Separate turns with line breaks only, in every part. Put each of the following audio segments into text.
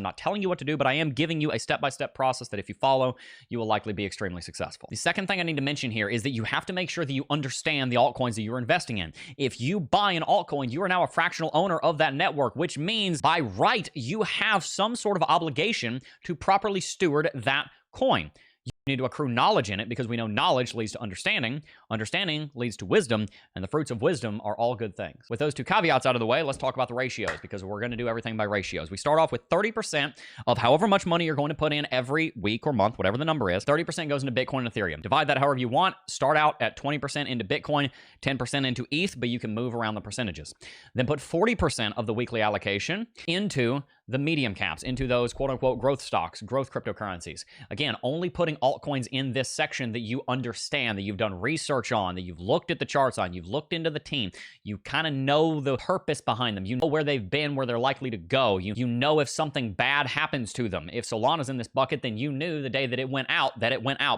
I'm not telling you what to do, but I am giving you a step-by-step process that if you follow, you will likely be extremely successful. The second thing I need to mention here is that you have to make sure that you understand the altcoins that you're investing in. If you buy an altcoin, you are now a fractional owner of that network, which means by right, you have some sort of obligation to properly steward that coin. You need to accrue knowledge in it because we know knowledge leads to understanding, understanding leads to wisdom, and the fruits of wisdom are all good things. With those two caveats out of the way, let's talk about the ratios because we're going to do everything by ratios. We start off with 30% of however much money you're going to put in every week or month, whatever the number is. 30% goes into Bitcoin and Ethereum. Divide that however you want. Start out at 20% into Bitcoin, 10% into ETH, but you can move around the percentages. Then put 40% of the weekly allocation into the medium caps, into those quote-unquote growth stocks, growth cryptocurrencies. Again, only putting altcoins in this section that you understand, that you've done research on, that you've looked at the charts on, you've looked into the team, you kind of know the purpose behind them, you know where they've been, where they're likely to go, you know if something bad happens to them. If Solana's in this bucket, then you knew the day that it went out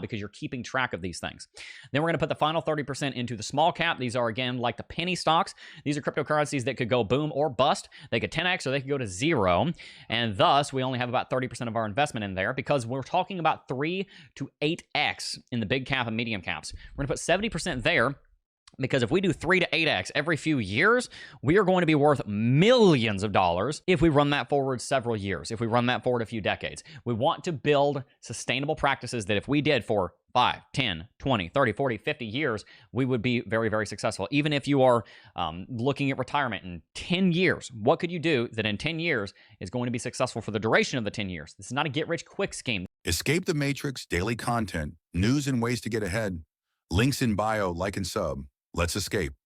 because you're keeping track of these things. Then we're going to put the final 30% into the small cap. These are, again, like the penny stocks. These are cryptocurrencies that could go boom or bust. They could 10x or they could go to zero. And thus, we only have about 30% of our investment in there because we're talking about 3 to 8x in the big cap and medium caps. We're going to put 70% there because if we do 3 to 8x every few years, we are going to be worth millions of dollars if we run that forward several years, if we run that forward a few decades. We want to build sustainable practices that if we did for 5, 10, 20, 30, 40, 50 years, we would be very, very successful. Even if you are looking at retirement in 10 years, what could you do that in 10 years is going to be successful for the duration of the 10 years? This is not a get-rich-quick scheme.
Escape the Matrix daily content, news and ways to get ahead. Links in bio, like and sub. Let's escape.